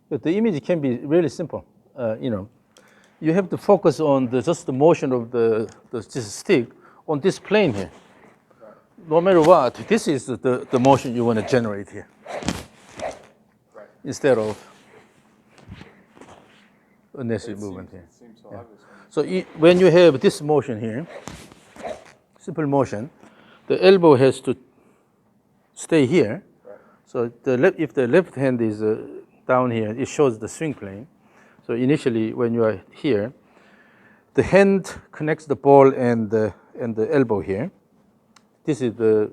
But the image can be really simple. You have to focus on just the motion of this stick on this plane here. Right. No matter what, this is the motion you want to generate here. Right. Instead of unnecessary movement here. It seems so obvious. So when you have this motion here, simple motion, the elbow has to stay here. Right. So if the left hand is down here, it shows the swing plane. So initially, when you are here, the hand connects the ball and the elbow here. This is the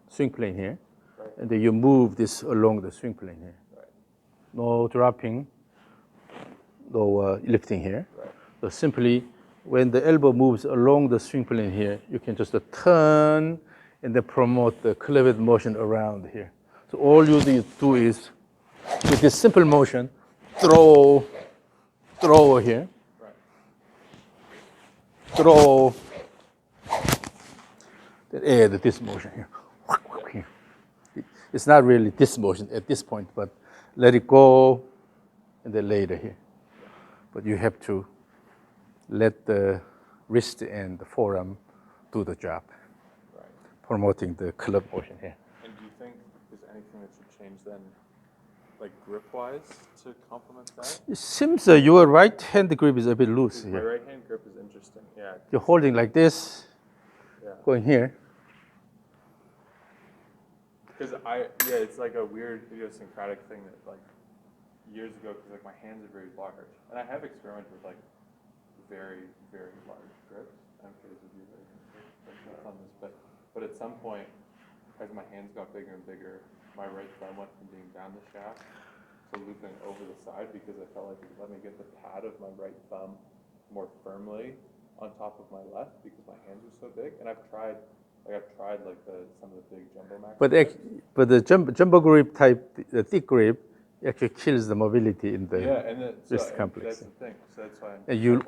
swing plane here. Right. And then you move this along the swing plane here. Right. No dropping, no lifting here. Right. So simply, when the elbow moves along the swing plane here, you can just turn and then promote the cleavage motion around here. So all you do is, with this simple motion, throw here, Right. throw, then add this motion here. It's not really this motion at this point, but let it go, and then later here. But you have to let the wrist and the forearm do the job, Right. promoting the club motion here. And do you think there's anything that should change then, like grip-wise, to complement that? It seems your right hand grip is a bit loose My here. right hand grip is interesting. Yeah. You're holding like this, Yeah. going here. Because it's like a weird idiosyncratic thing that like years ago, because like my hands are very large, and I have experimented with like very, very large grips. I'm curious if you on this, but at some point, as my hands got bigger and bigger, my right thumb went from being down the shaft to looping over the side because I felt like it let me get the pad of my right thumb more firmly on top of my left because my hands were so big. And I've tried like some of the big jumbo max. But the jumbo grip type, the thick grip, actually kills the mobility in the wrist complex. That's the thing. So that's why. And you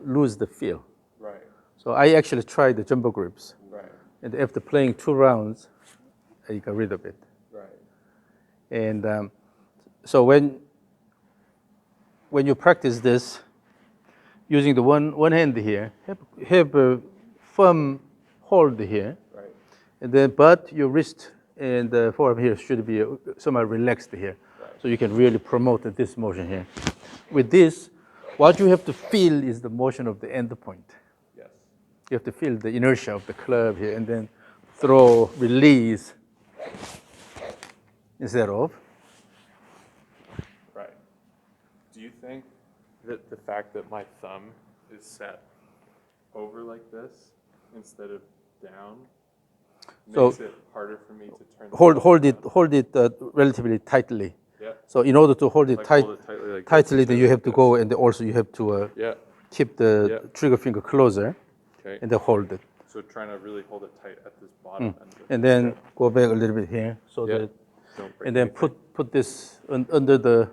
lose the feel. Right. So I actually tried the jumbo grips. Right. And after playing 2 rounds, I got rid of it. Right. And so when you practice this, using the one hand here, have a firm hold here, Right. and then but your wrist and the forearm here should be somewhat relaxed here, Right. so you can really promote this motion here. With this, what you have to feel is the motion of the end point. Yes. You have to feel the inertia of the club here, and then throw, release, instead of. Right. Do you think that the fact that my thumb is set over like this instead of down makes it harder for me to turn? Hold it relatively tightly. Yeah. So in order to hold it Like tight, hold it tightly like tightly, this, then you have to go, and also you have to Yeah. keep the trigger finger closer, Okay. and then hold it. So trying to really hold it tight at this bottom end. Of it. And then go back a little bit here, so Yeah. that, Don't break and then anything. put this under the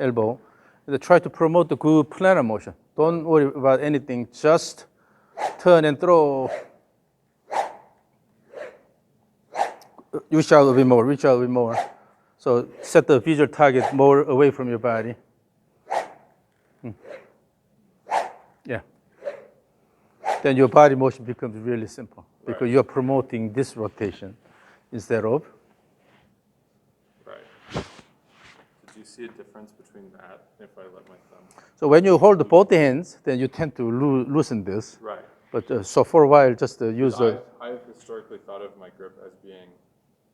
elbow, and then try to promote the good planar motion. Don't worry about anything, just turn and throw. Reach out a bit more, reach out a bit more. So set the visual target more away from your body. Yeah. Then your body motion becomes really simple because Right. you're promoting this rotation instead of. Right. Did you see a difference between that if I let my thumb? So when you hold both hands, then you tend to loosen this. Right. But so for a while, just use I've historically thought of my grip as being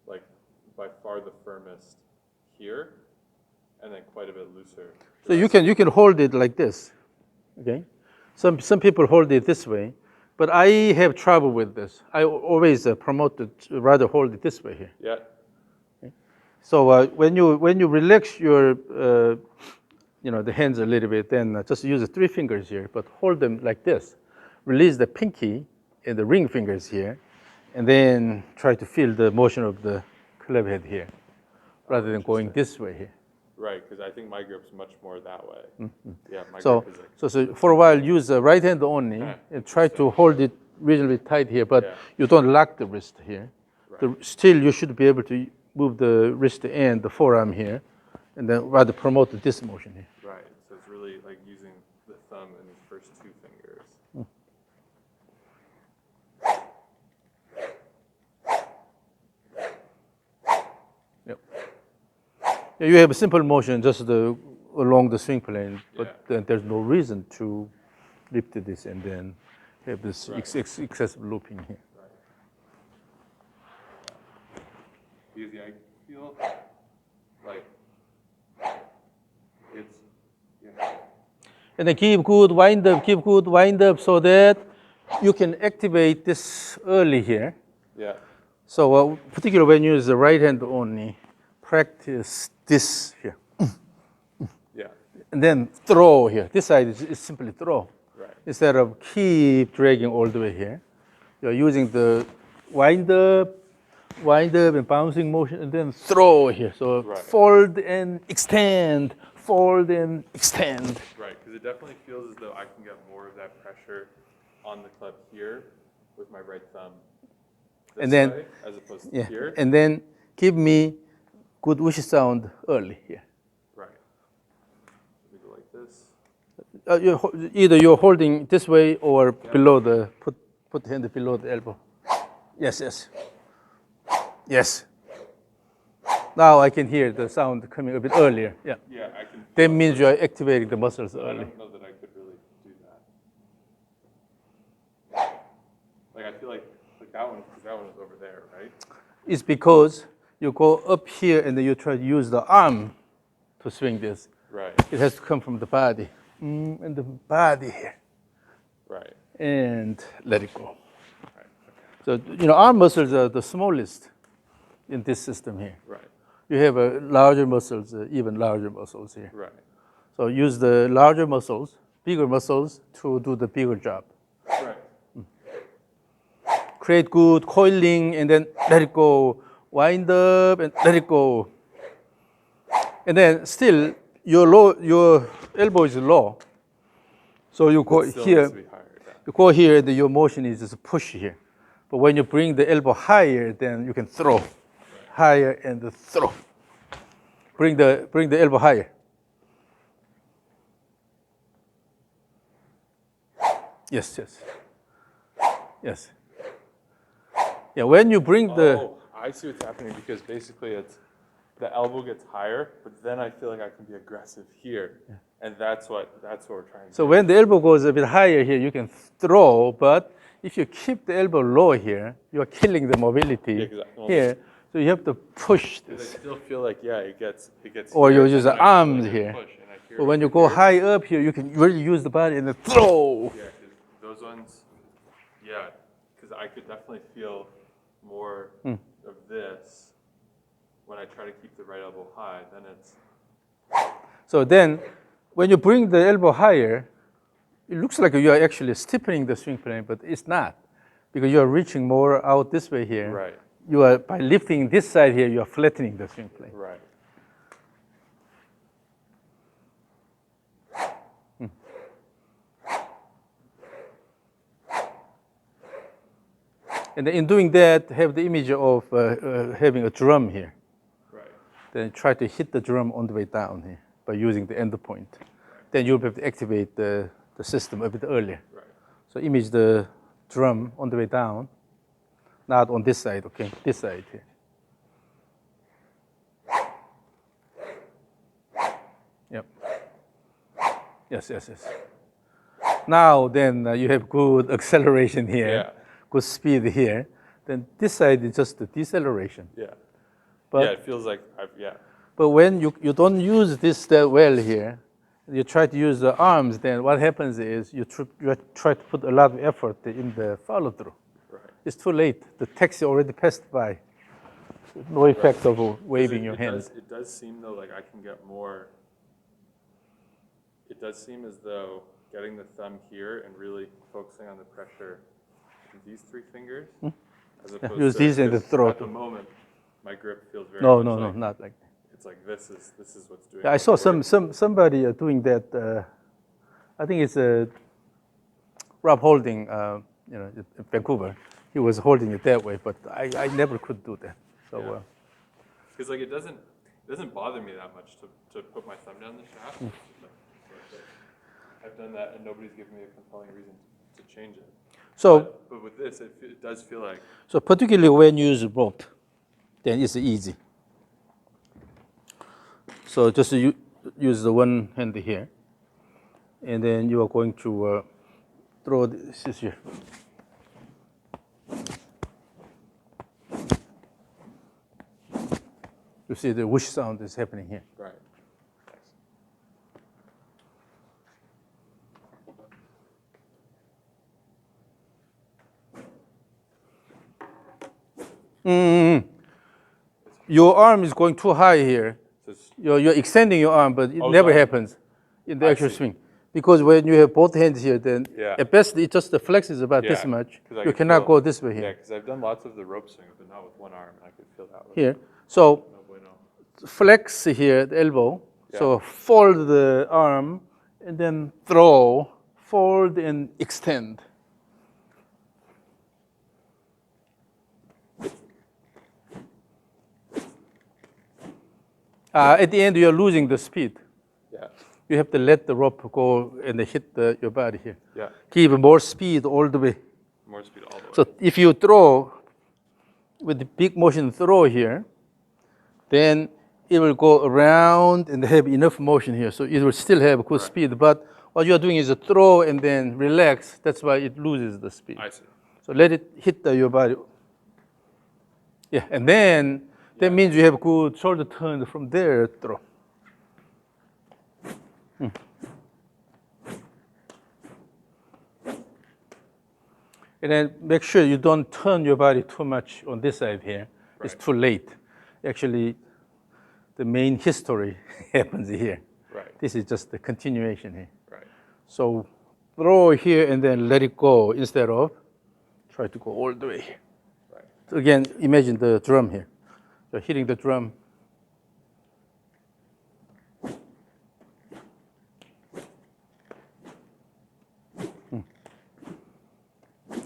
like by far the firmest here, and then quite a bit looser. So you can hold it like this, okay? Some people hold it this way, but I have trouble with this. I always promote to rather hold it this way here. Yeah. So when you relax your the hands a little bit, then just use the 3 fingers here, but hold them like this. Release the pinky and the ring fingers here, and then try to feel the motion of the club head here, rather than going this way here. Right, because I think my grip's much more that way. Mm-hmm. Yeah, my So, grip is like. so for a while, use the right hand only and try to hold it reasonably tight here, but you don't lock the wrist here. Right. Still, you should be able to move the wrist and the forearm here and then rather promote this motion here. Right. So it's really like using the thumb and the first two fingers. Yep. Yeah, you have a simple motion just along the swing plane, but then there's no reason to lift this and then have this excessive looping here. Right. Because I feel like it's And then keep good wind up so that you can activate this early here. Yeah. So particularly when you use the right hand only, practice this here. Yeah. And then throw here. This side is simply throw. Right. Instead of keep dragging all the way here. You're using the wind up and bouncing motion and then throw here. So fold and extend, fold and extend. Right, because it definitely feels as though I can get more of that pressure on the club here with my right thumb this way, as opposed to here. And then give me good whoosh sound early here. Right. Let me go like this. Either you're holding this way or below the, put the hand below the elbow. Yes, yes. Yes. Now I can hear the sound coming a bit earlier. Yeah. Yeah, I can. That means you are activating the muscles early. I don't know that I could really do that. Like I feel like that one is over there, right? It's because you go up here and then you try to use the arm to swing this. Right. It has to come from the body. And the body here. Right. And let it go. Right. Okay. So, arm muscles are the smallest in this system here. Right. You have larger muscles, even larger muscles here. Right. So use the larger muscles, bigger muscles to do the bigger job. Right. Create good coiling and then let it go. Wind up and let it go. And then still, your elbow is low. So you go here. You go here and your motion is just push here. But when you bring the elbow higher, then you can throw. Higher and throw. Bring the elbow higher. Yes, yes. Yes. Yeah, when you bring the... Oh, I see what's happening because basically it's the elbow gets higher, but then I feel like I can be aggressive here. Yeah. And that's what we're trying to do. So when the elbow goes a bit higher here, you can throw, but if you keep the elbow low here, you're killing the mobility here. So you have to push this. I still feel like, it gets. Or you use the arms here. But when you go high up here, you can really use the body and then throw. Yeah, because those ones, because I could definitely feel more of this when I try to keep the right elbow high. Then it's. So then, when you bring the elbow higher, it looks like you are actually stiffening the swing plane, but it's not, because you are reaching more out this way here. Right. You are, by lifting this side here, you are flattening the swing plane. Right. And in doing that, have the image of having a drum here. Right. Then try to hit the drum on the way down here by using the end point. Right. Then you'll be able to activate the system a bit earlier. Right. So image the drum on the way down. Not on this side, okay? This side here. Yep. Yes, yes, yes. Now then you have good acceleration here, good speed here. Then this side is just the deceleration. Yeah. But, it feels like, But when you don't use this that well here, you try to use the arms, then what happens is you try to put a lot of effort in the follow through. It's too late. The taxi already passed by. No effect of waving your hands. It does seem though like I can get more. It does seem as though getting the thumb here and really focusing on the pressure with these three fingers, as opposed use to these and the throat. At the moment, my grip feels very. No, like, not like that. It's like this is what's doing. Yeah, I saw somebody doing that. I think it's Rob Holding, in Vancouver. He was holding it that way, but I never could do that. So, because like it It doesn't bother me that much to put my thumb down the shaft. I've done that, and nobody's given me a compelling reason to change it. So, but with this, it does feel like. So particularly when you use rope, then it's easy. So just use the one hand here, and then you are going to throw this here. You see the whoosh sound is happening here. Right. Your arm is going too high here. You're extending your arm, but it never happens in the actual swing. Because when you have both hands here, then at best it just flexes about this much. You cannot go this way here. Yeah, because I've done lots of the rope swing, but not with one arm. I could feel that. Here. So No bueno. Flex here, the elbow. So fold the arm, and then throw, fold, and extend. At the end, you're losing the speed. Yeah. You have to let the rope go and hit your body here. Yeah. Give more speed all the way. More speed all the way. So if you throw with the big motion throw here, then it will go around and have enough motion here. So it will still have good speed. But what you're doing is a throw and then relax. That's why it loses the speed. I see. So let it hit your body. Yeah, and then that means you have good shoulder turn from there throw. And then make sure you don't turn your body too much on this side here. Right. It's too late. Actually, the main history happens here. Right. This is just the continuation here. Right. So throw here and then let it go instead of try to go all the way here. Right. So again, imagine the drum here. So hitting the drum.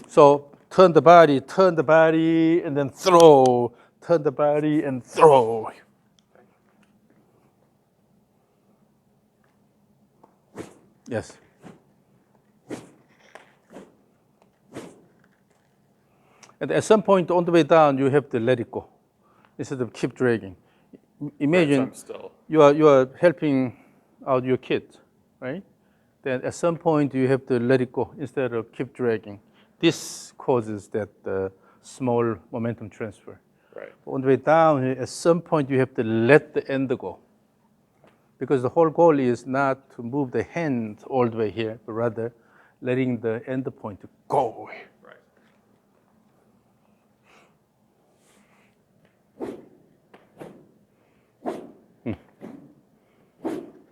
So turn the body, and then throw. Turn the body and throw. Yes. And at some point on the way down, you have to let it go instead of keep dragging. Imagine you are helping out your kids, right? Then at some point you have to let it go instead of keep dragging. This causes that small momentum transfer. Right. On the way down, at some point you have to let the end go. Because the whole goal is not to move the hand all the way here, but rather letting the end point go. Right.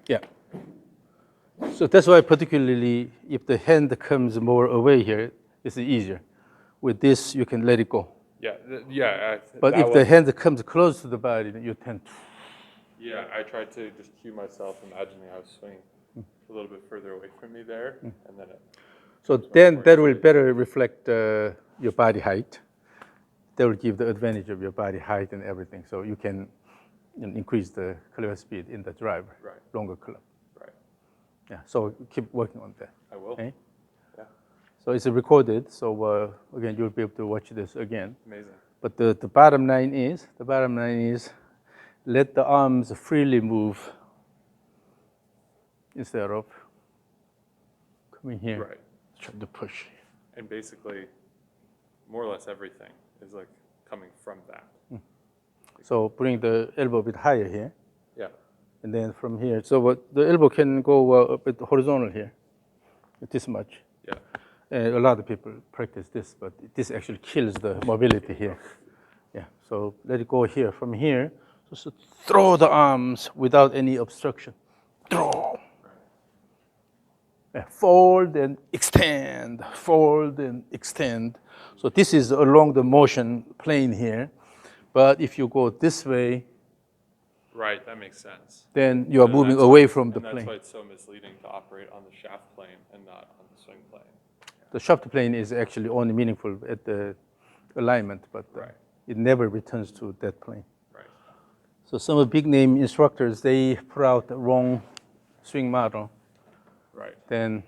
Yeah. So that's why particularly if the hand comes more away here, it's easier. With this, you can let it go. Yeah. But if the hand comes close to the body, then you tend to. Yeah, I tried to just cue myself, imagining I was swinging a little bit further away from me there, and then it. So then that will better reflect your body height. That will give the advantage of your body height and everything. So you can increase the clear speed in the driver, longer club. Right. Yeah. So keep working on that. I will. Okay? Yeah. So it's recorded. So again, you'll be able to watch this again. Amazing. But the bottom line is, let the arms freely move instead of coming here, trying to push. And basically, more or less everything is like coming from that. So bring the elbow a bit higher here. Yeah. And then from here, so the elbow can go a bit horizontal here, this much. Yeah. And a lot of people practice this, but this actually kills the mobility here. Yeah. So let it go here. From here, just throw the arms without any obstruction. Throw. Yeah. Fold and extend. Fold and extend. So this is along the motion plane here. But if you go this way, right, that makes sense. Then you are moving away from the plane. That's why it's so misleading to operate on the shaft plane and not on the swing plane. The shaft plane is actually only meaningful at the alignment, but it never returns to that plane. Right. So some of the big name instructors, they put out the wrong swing model. Right. Then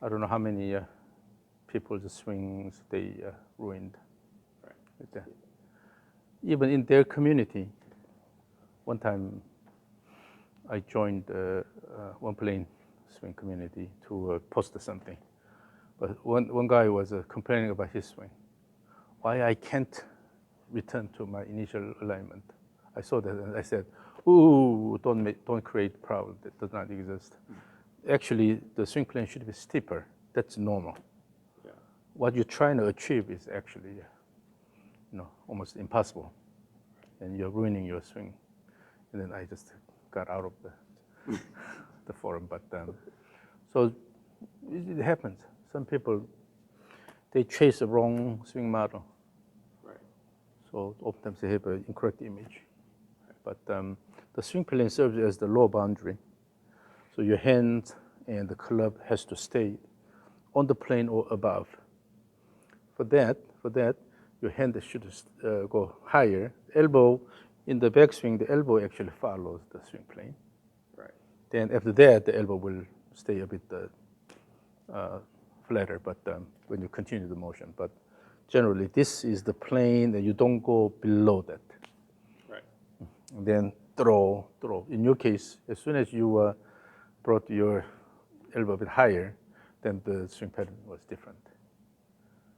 I don't know how many people's swings they ruined. Right. Like that. Even in their community, one time I joined one plane swing community to post something. But one guy was complaining about his swing. Why I can't return to my initial alignment. I saw that and I said, ooh, don't create problem that does not exist. Actually, the swing plane should be steeper. That's normal. Yeah. What you're trying to achieve is actually, almost impossible, and you're ruining your swing. And then I just got out of the forum. But so it happens. Some people, they chase the wrong swing model. Right. So oftentimes they have an incorrect image. But the swing plane serves as the lower boundary. So your hand and the club has to stay on the plane or above. For that, your hand should go higher. Elbow, in the backswing, the elbow actually follows the swing plane. Right. Then after that, the elbow will stay a bit flatter, but when you continue the motion. But generally, this is the plane, and you don't go below that. Right. And then throw. In your case, as soon as you brought your elbow a bit higher, then the swing pattern was different.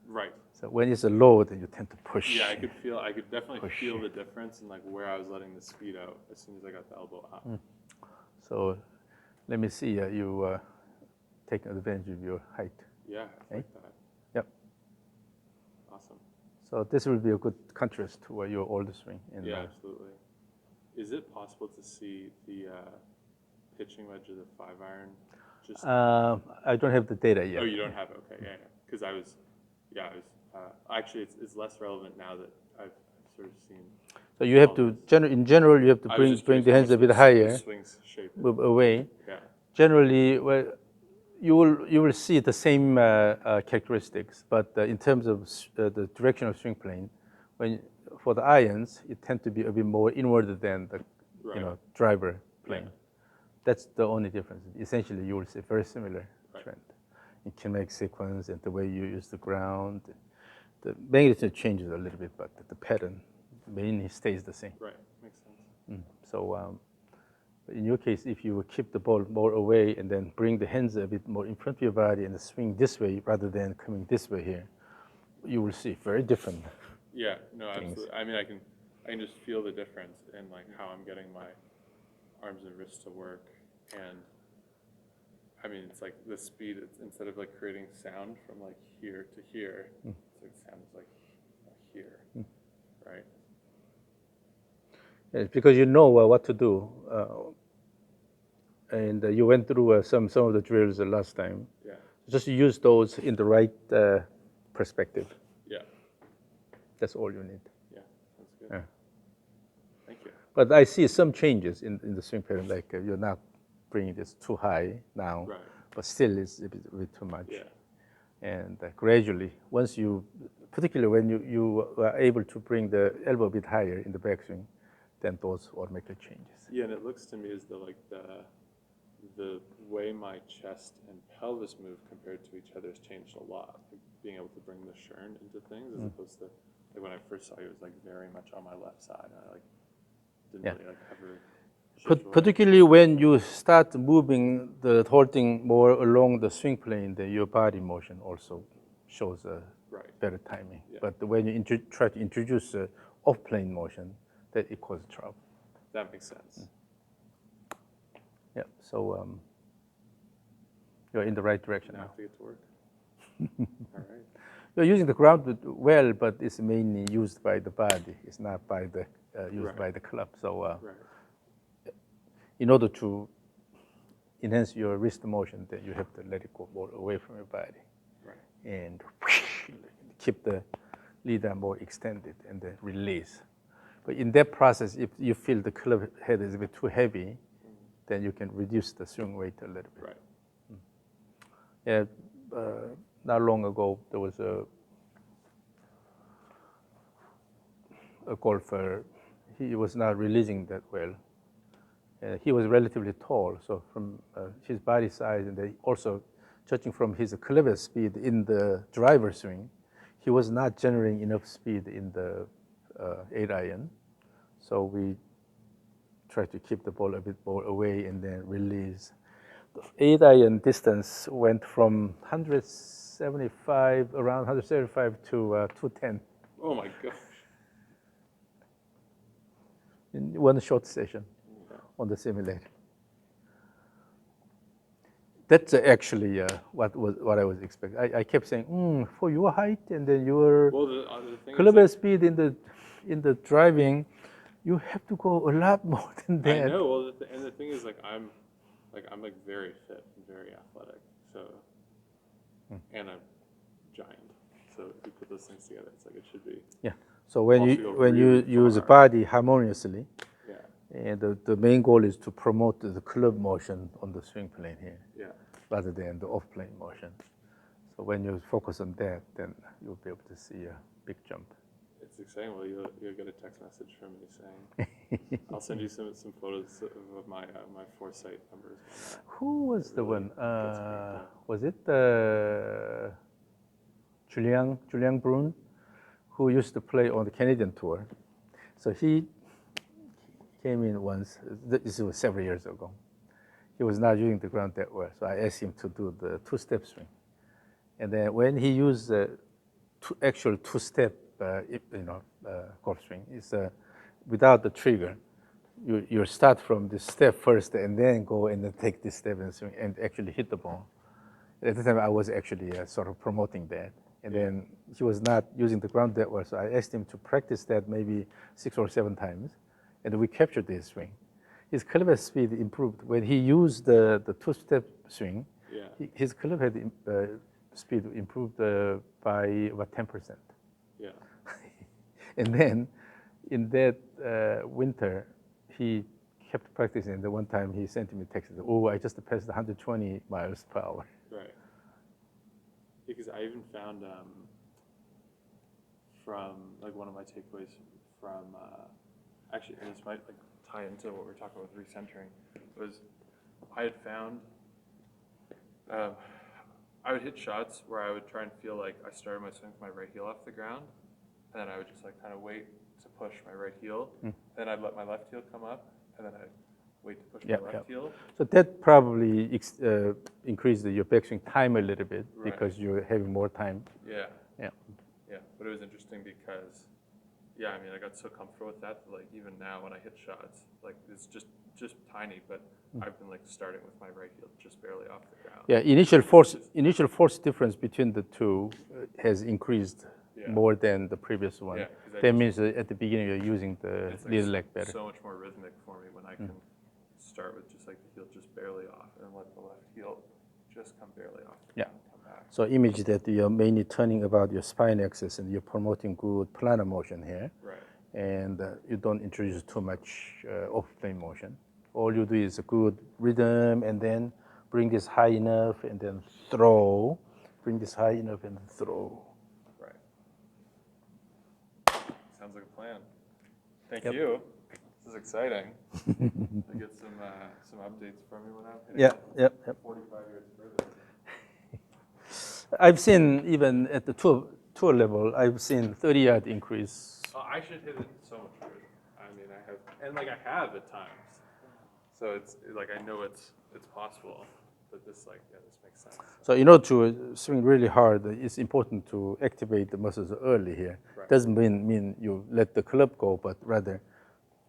Right. So when it's a low, then you tend to push. Yeah, I could definitely feel the difference in like where I was letting the speed out as soon as I got the elbow out. So let me see you taking advantage of your height. Yeah, I like that. Yep. Awesome. So this will be a good contrast to your older swing. Yeah, absolutely. Is it possible to see the pitching wedge of the 5-iron? Just I don't have the data yet. Oh, you don't have it? Okay, yeah. Because actually, it's less relevant now that I've sort of seen. So you have to, in general, you have to bring the hands a bit higher, move away. Yeah. Generally, well, you will see the same characteristics, but in terms of the direction of swing plane, for the irons, it tend to be a bit more inward than the driver plane. Yeah. That's the only difference. Essentially, you will see very similar trend in kinematic sequence and the way you use the ground. The magnitude changes a little bit, but the pattern mainly stays the same. Right, makes sense. So in your case, if you keep the ball more away and then bring the hands a bit more in front of your body and swing this way rather than coming this way here, you will see very different. Yeah, no, absolutely. I mean, I can just feel the difference in like how I'm getting my arms and wrists to work, and I mean, it's like the speed. Instead of like creating sound from like here to here, it's like sound is like here, right? It's because you know what to do, and you went through some of the drills last time. Yeah. Just use those in the right perspective. Yeah. That's all you need. Yeah, that's good. Yeah. Thank you. But I see some changes in the swing pattern, like you're not bringing this too high now, but still it's a bit too much. Yeah. And gradually, once particularly when you are able to bring the elbow a bit higher in the backswing, then those automatically changes. Yeah, and it looks to me as though like the way my chest and pelvis move compared to each other has changed a lot. Like being able to bring the Shern into things as opposed to like when I first saw you, it was like very much on my left side. And I like didn't really like ever. Particularly when you start moving the whole thing more along the swing plane, then your body motion also shows a better timing. Yeah. But when you try to introduce off-plane motion, that it causes trouble. That makes sense. Yeah, so you're in the right direction now. I have to get to work. All right. You're using the ground well, but it's mainly used by the body. It's not by the used by the club. So in order to enhance your wrist motion, then you have to let it go more away from your body. And keep the lead arm more extended and then release. But in that process, if you feel the club head is a bit too heavy, then you can reduce the swing weight a little bit. Yeah, not long ago, there was a golfer. he was not releasing that well. He was relatively tall, so from his body size, and then also judging from his cleavage speed in the driver swing, he was not generating enough speed in the 8-iron. So we tried to keep the ball a bit more away and then release. The 8-iron distance went from 175, around 175 to 210 Oh my gosh. in one short session on the simulator. That's actually what I was expecting. I kept saying, for your height and then your Well, the thing is, cleavage like, speed in the driving, you have to go a lot more than I that. know. Well, and the thing is, like, I'm very fit and very athletic. So, and I'm giant. So if you put those things together, it's like it should be. Yeah. So when Also you go when you really use the far. body harmoniously, Yeah. and the main goal is to promote the club motion on the swing plane here, Yeah. rather than the off plane motion. So when you focus on that, then you'll be able to see a big jump. It's exciting. Well, you'll get a text message from me saying, I'll send you some photos of my my foresight numbers. Who was the Really one? gets me cool. Was it Julian Brun, who used to play on the Canadian tour? So he came in once. This was several years ago. He was not using the ground that well, so I asked him to do the two-step swing. And then when he used the actual two-step, golf swing, it's without the trigger. You start from the step first, and then go and then take this step and swing, and actually hit the ball. At the time, I was actually sort of promoting that. And then he was not using the ground that well, so I asked him to practice that maybe 6 or 7 times, and we captured his swing. His cleavage speed improved. When he used the two-step swing, his cleavage speed improved by about 10%. Yeah. And then in that winter, he kept practicing. The one time he sent me a text, oh, I just passed 120 miles per hour. Right. Because I even found from like one of my takeaways from actually, and this might like tie into what we're talking about with recentering, was I had found I would hit shots where I would try and feel like I started my swing with my right heel off the ground, and then I would just like kind of wait to push my right heel, then I'd let my left heel come up, and then I'd wait to push my left heel. So that probably increased your backswing time a little bit, because you're having more time. Yeah. Yeah. Yeah, but it was interesting because, yeah, I mean, I got so comfortable with that, like even now when I hit shots, like it's just tiny, but I've been like starting with my right heel just barely off the ground. Yeah, initial force difference between the two has increased more than the previous one. Yeah, that means at the beginning you're using the lead leg better. So much more rhythmic for me when I can start with just like the heel just barely off and let the left heel just come barely off the ground and come back. So image that you're mainly turning about your spine axis and you're promoting good planar motion here. Right. And you don't introduce too much off-plane motion. All you do is a good rhythm, and then bring this high enough, and then throw. Bring this high enough, and then throw. Right. Sounds like a plan. Thank you. This is exciting. I get some updates from you when I'm hitting 45 years further. I've seen, even at the tour level, I've seen 30-yard increase. I should hit it so much further. I mean, I have, and like I have at times. So it's like I know it's possible, but this makes sense. So in order to swing really hard, it's important to activate the muscles early here. Right. Doesn't mean you let the club go, but rather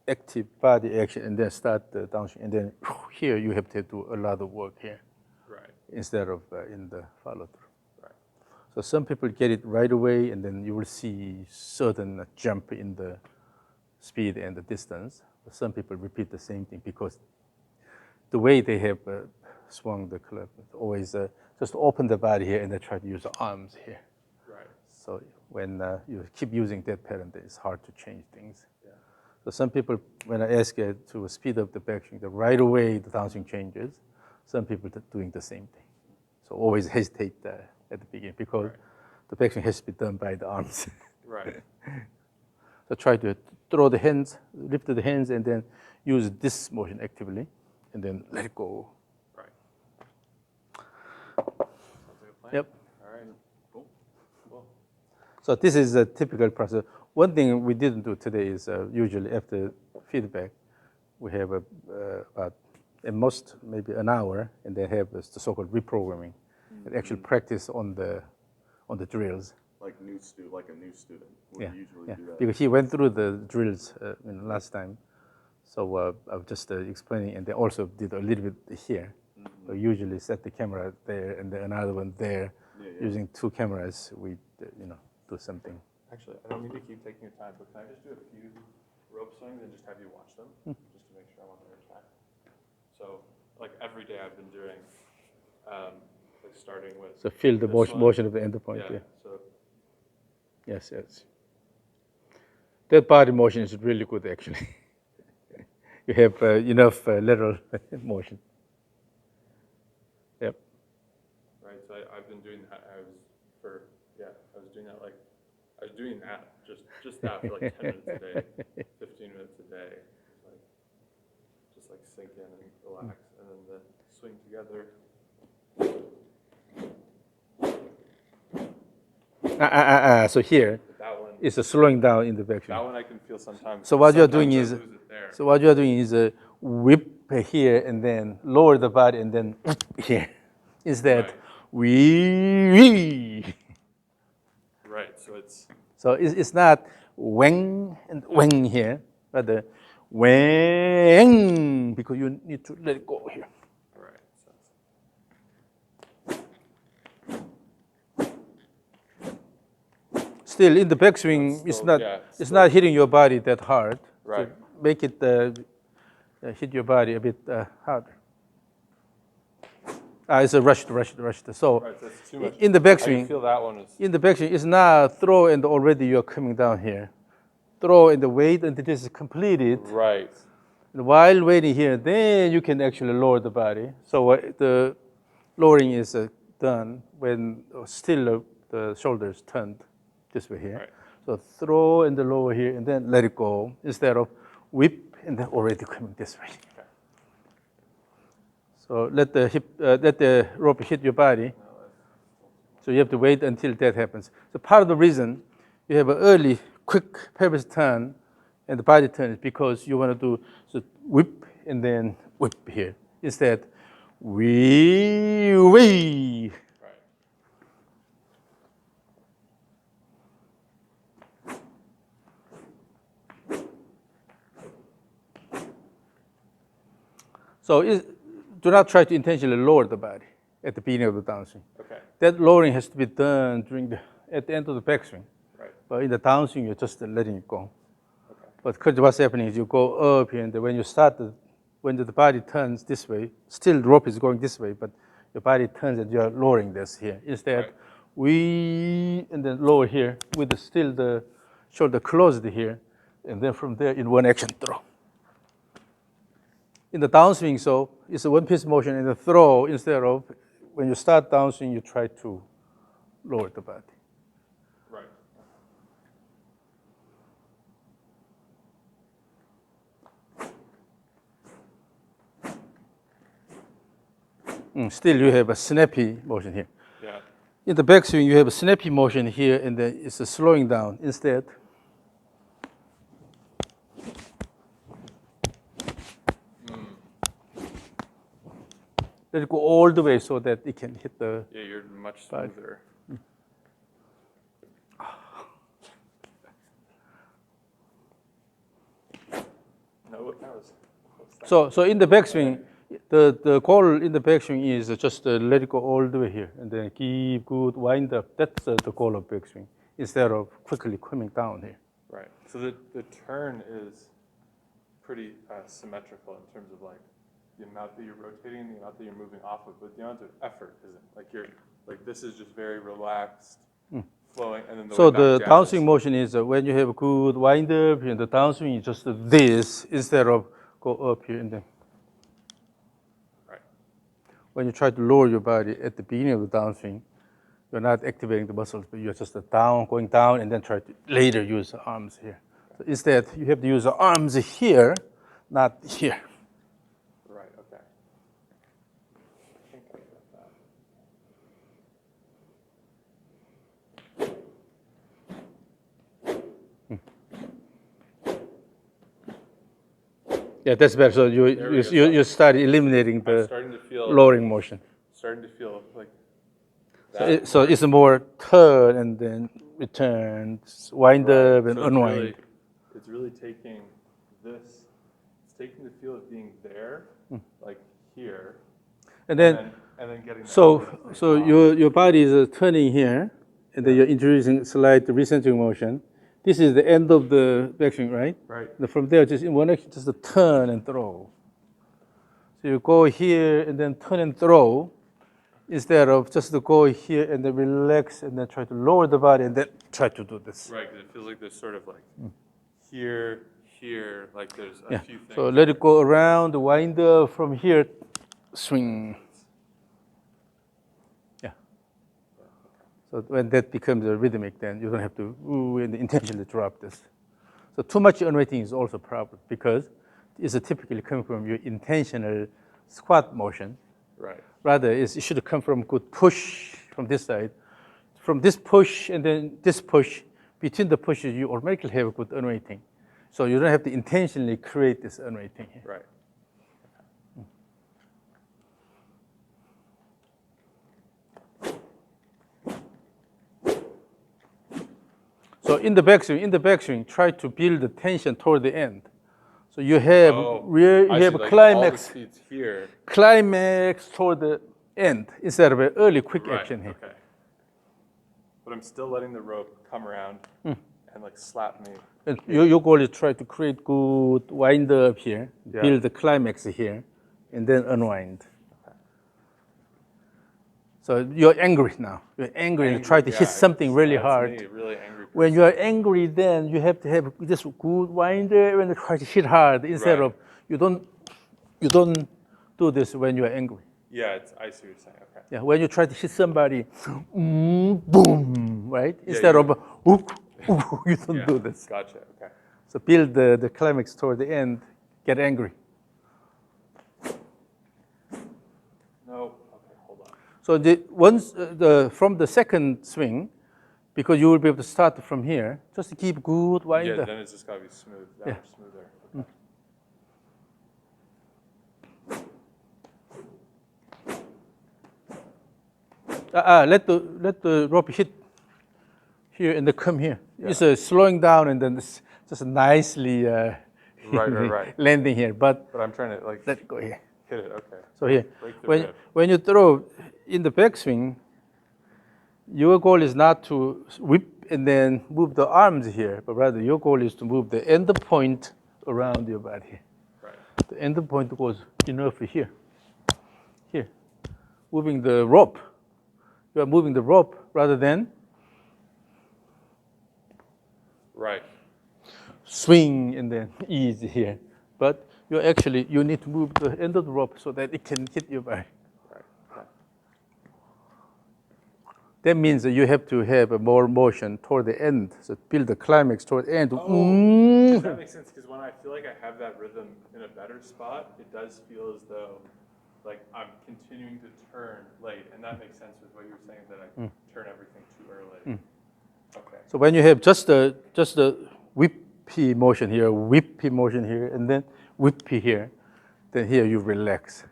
active body action and then start the downswing. And then here you have to do a lot of work here, Right. instead of in the follow through. Right. So some people get it right away, and then you will see certain jump in the speed and the distance. But some people repeat the same thing because the way they have swung the club, always just open the body here and then try to use the arms here. Right. So when you keep using that pattern, then it's hard to change things. Yeah. So some people, when I ask to speed up the backswing, right away the downswing changes. Some people doing the same thing. So always hesitate at the beginning because the backswing has to be done by the arms. Right. So try to throw the hands, lift the hands, and then use this motion actively, and then let it go. Right. Sounds like a plan. Yep. All right. Cool. Cool. So this is a typical process. One thing we didn't do today is usually after feedback, we have about at most maybe an hour, and they have the so-called reprogramming, and actually practice on the drills. Like a new student would usually do that. Because he went through the drills last time, so I was just explaining, and they also did a little bit here. So usually set the camera there and then another one there. Using two cameras, we do something. Actually, I don't mean to keep taking your time, but can I just do a few rope swings and just have you watch them, just to make sure I'm on the right track? So, like every day I've been doing, like starting with. So feel the motion of the end point. Yeah. So. Yes. That body motion is really good, actually. You have enough lateral motion. Yep. Right. So I've been doing that. I was doing that just that for like 10 minutes a day, 15 minutes a day, just like sink in and relax, and then the swing together. So here That one is a slowing down in the backswing. That one I can feel sometimes. So what you are doing sometimes is, I lose it there. so what you are doing is whip here and then lower the body and then here. Instead, Right. we. Right. So it's. So it's not wang and wang here, but the wang, because you need to let it go here. Right. Still, in the backswing, it's not hitting your body that hard. Right. So make it hit your body a bit harder. It's a rushed. So Right, that's too much. in the I backswing, can feel that one is. in the backswing, it's not throw and already you're coming down here. Throw and wait until this is completed. Right. And while waiting here, then you can actually lower the body. So the lowering is done when still the shoulders turned this way here. Right. So throw and lower here, and then let it go instead of whip and then already coming this way. Okay. So let the rope hit your body. So you have to wait until that happens. So part of the reason you have an early, quick pelvis turn and the body turn is because you want to do whip and then whip here. Instead, wee. Right. So do not try to intentionally lower the body at the beginning of the downswing. Okay. That lowering has to be done at the end of the backswing. Right. But in the downswing, you're just letting it go. Okay. But because what's happening is you go up here, and then when you start, when the body turns this way, still the rope is going this way, but your body turns and you're lowering this here. Instead, Right. and then lower here with still the shoulder closed here, and then from there in one action throw. In the downswing, so it's a one-piece motion in the throw instead of when you start downswing, you try to lower the body. Right. Still, you have a snappy motion here. Yeah. In the backswing, you have a snappy motion here, and then it's a slowing down. Instead, let it go all the way so that it can hit the. Yeah, you're much smoother. No, that was. So in the backswing, the goal in the backswing is just let it go all the way here, and then keep good wind up. That's the goal of backswing, instead of quickly coming down here. Right. So the turn is pretty symmetrical in terms of like the amount that you're rotating and the amount that you're moving off of, but the amount of effort isn't. Like this is just very relaxed, flowing, and then the So way the back down downswing motion is when you have a good wind up, and the downswing is just this instead of go up here and then. Right. When you try to lower your body at the beginning of the downswing, you're not activating the muscles, but you're just going down, and then try to later use the arms here. So instead, you have to use the arms here, not here. Right, okay. I think I got that. Yeah, that's better. So you start eliminating I'm the starting to feel lowering motion. like So it's more turn and then return, wind up and so unwind. it's really taking this, it's taking the feel of being there, like here, And then getting so your body is turning here, and then you're introducing slight recentering motion. This is the end of the backswing, right? Right. And from there, just in one action, just a turn and throw. So you go here and then turn and throw, instead of just to go here and then relax and then try to lower the body and then try to do this. Right, because it feels like there's sort of like here, like there's a few things. So let it go around, wind up from here, swing. Yeah. So when that becomes a rhythmic, then you don't have to and intentionally drop this. So too much unweighting is also a problem because it's typically coming from your intentional squat motion. Right. Rather, it should come from good push from this side. From this push and then this push, between the pushes, you automatically have a good unweighting. So you don't have to intentionally create this unweighting here. Right. So in the backswing, try to build the tension toward the end. So you have like climax, all the speeds here. climax toward the end instead of an early quick action here. Okay. But I'm still letting the rope come around and like slap me. And your goal is try to create good wind up here, build the climax here, and then unwind. So you're angry now. You're angry and try to hit something really hard. Me, really angry person. When you're angry, then you have to have this good winder and try to hit hard instead of you don't do this when you're angry. Yeah, I see what you're saying. Okay. Yeah, when you try to hit somebody, boom, right? Instead of you don't do this. Gotcha. Okay. So build the climax toward the end. Get angry. No. Okay. Hold on. So from the second swing, because you will be able to start from here, just keep good wind up. Yeah, then it's just got to be smooth. Much smoother. Okay. Let the rope hit here and then come here. Yeah. It's slowing down and then it's just nicely right. landing here. But I'm trying to like let it go here. Hit it. Okay. So here, when you throw in the backswing, your goal is not to whip and then move the arms here, but rather your goal is to move the end point around your body. Right. The end point goes enough here. Here. Moving the rope. You are moving the rope rather than swing and then ease here. But you need to move the end of the rope so that it can hit your body. That means that you have to have a more motion toward the end. So build the climax toward the end. That makes sense because when I feel like I have that rhythm in a better spot, it does feel as though like I'm continuing to turn late. And that makes sense with what you were saying that I turn everything too early. Okay. So when you have just the whippy motion here, and then whippy here, then here you relax.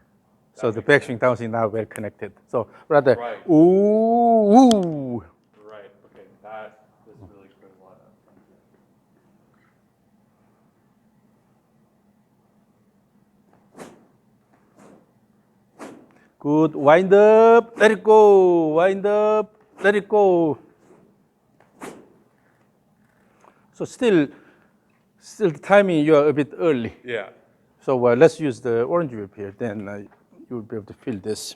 So the backswing, downswing now well connected. So rather, ooh. Right. Okay. That is really good. A lot of Good. Wind up. Let it go. Wind up. Let it go. So still the timing, you are a bit early. Yeah. So let's use the orange whip here. Then you will be able to feel this.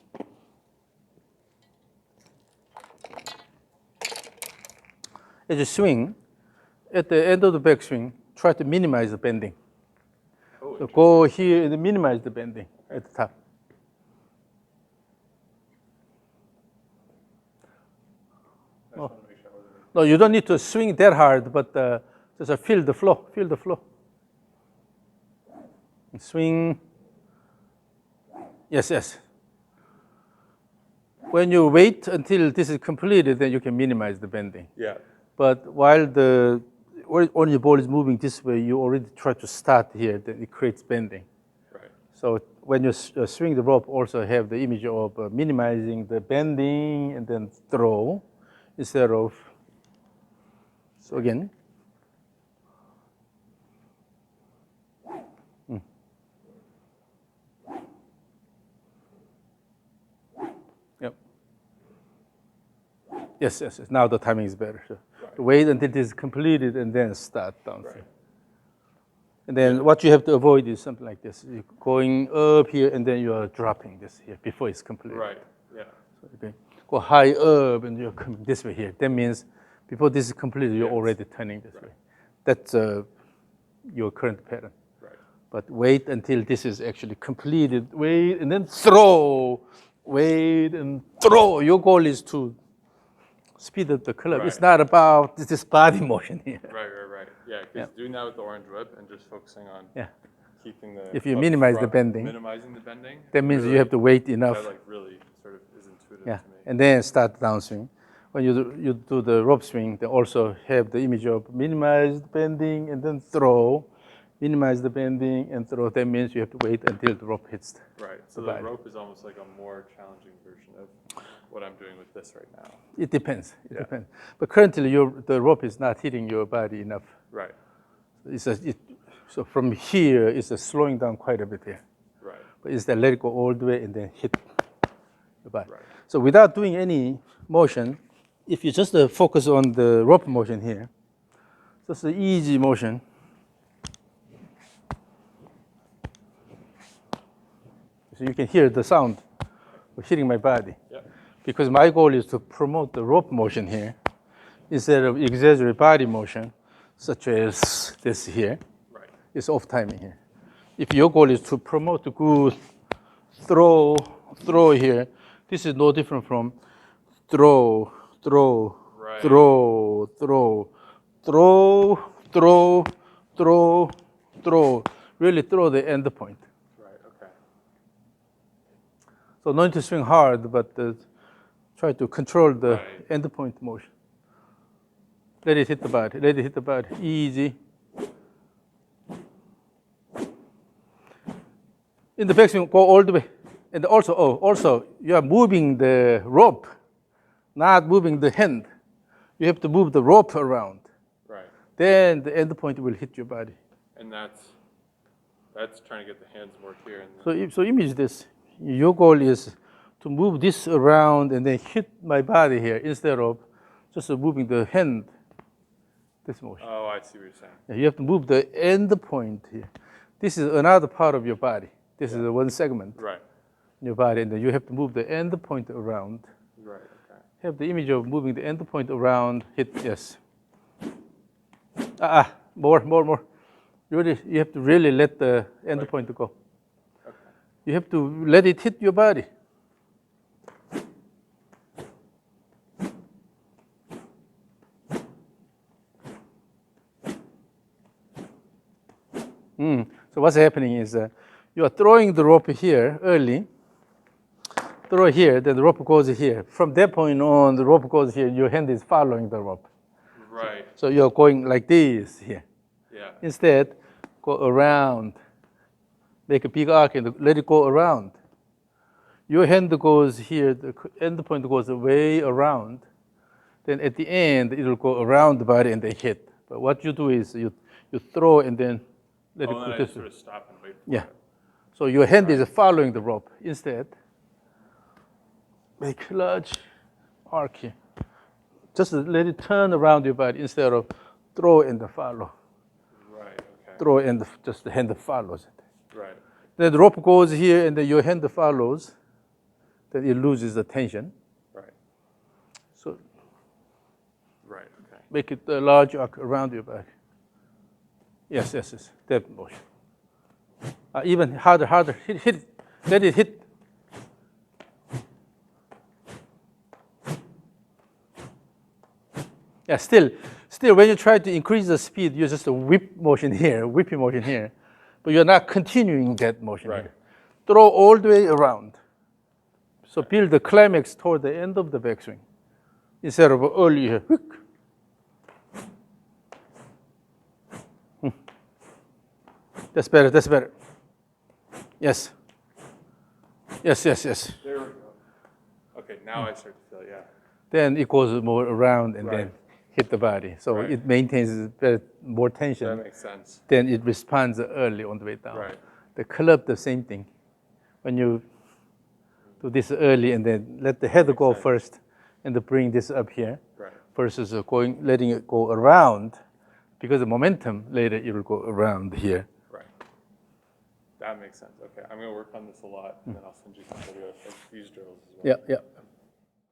As you swing, at the end of the backswing, try to minimize the bending. So go here and minimize the bending at the top. No, you don't need to swing that hard, but Just feel the flow, feel the flow. And swing. Yes, yes. When you wait until this is completed, then you can minimize the bending. Yeah. But while on your ball is moving this way, you already try to start here, then it creates bending. Right. So when you swing the rope, also have the image of minimizing the bending and then throw instead of, so again. Yep. Yes, yes, yes. Now the timing is better. So Right. wait until this is completed and then start down. Right. And then what you have to avoid is something like this. You're going up here and then you are dropping this here before it's completed. Right. Yeah. So you go high up and you're coming this way here. That means before this is completed, you're Yes. already turning this Right. way. That's your current pattern. Right. But wait until this is actually completed. Wait and then throw. Wait and throw. Your goal is to speed up the club. Right. It's not about this body motion here. Right. Yeah, because doing that with the orange whip and just focusing on Yeah. keeping the If you club minimize the front, bending, minimizing the bending, that means really, you have to wait enough. that like really sort of is intuitive Yeah, to me. and then start downswing. When you do the rope swing, they also have the image of minimized bending and then throw, minimize the bending and throw. That means you have to wait until the rope hits. Right. So the the body. rope is almost like a more challenging version of what I'm doing with this right now. It depends. It Yeah. depends. But currently, the rope is not hitting your body enough. Right. So from here, it's slowing down quite a bit here. Right. But instead, let it go all the way and then hit your body. Right. So without doing any motion, if you just focus on the rope motion here, just an easy motion. So you can hear the sound of hitting my body. Yep. Because my goal is to promote the rope motion here instead of exaggerate body motion, such as this here. Right. It's off timing here. If your goal is to promote the good throw here, this is no different from throw, Right. throw. Really throw the end point. Right. Okay. So no need to swing hard, but try to control the Right. end point motion. Let it hit the body. Let it hit the body. Easy. In the backswing, go all the way. And also, you are moving the rope, not moving the hand. You have to move the rope around. Right. Then the end point will hit your body. And that's trying to get the hands more here. And So image this. Your goal is to move this around and then hit my body here instead of just moving the hand, this motion. oh, I see what you're saying. You have to move the end point here. This is another part of your body. This is one segment Right. in your body, and then you have to move the end point around. Right. Okay. Have the image of moving the end point around, hit, yes. More. You have to really let the end Like- point go. Okay. You have to let it hit your body. So what's happening is you are throwing the rope here early, throw here, then the rope goes here. From that point on, the rope goes here, your hand is following the rope. Right. So you're going like this here. Yeah. Instead, go around, make a big arc and let it go around. Your hand goes here, the end point goes way around. Then at the end, it will go around the body and then hit. But what you do is you throw and then let it Oh, go and I this just way. sort of stop and wait for Yeah. it. So your hand is following the rope. Instead, make large arc here. Just let it turn around your body instead of throw and follow. Right. Okay. Throw and just the hand follows it. Right. Then the rope goes here and then your hand follows. Then it loses the tension. Right. So Right. Okay. make it a large arc around your body. Yes. That motion. Even harder. Hit it. Let it hit. Yeah, still Still, when you try to increase the speed, you just a whip motion here, whipping motion here, but you're not continuing that motion Right. here. Throw all the way around. So build the climax toward the end of the backswing instead of early here. That's better, that's better. Yes. Yes, yes, yes. There we go. Okay, now I start to feel it, yeah. Then it goes more around and then Right. hit the body. So Right. it maintains more tension. That makes sense. Then it responds early on the way down. Right. The club, the same thing. When you do this early and then let the head go sense. first and then bring this up here Right. versus letting it go around, because the momentum later it will go around here. Right. That makes sense. Okay, I'm gonna work on this a lot, and then I'll send you some videos of these drills as well. Yeah, yeah.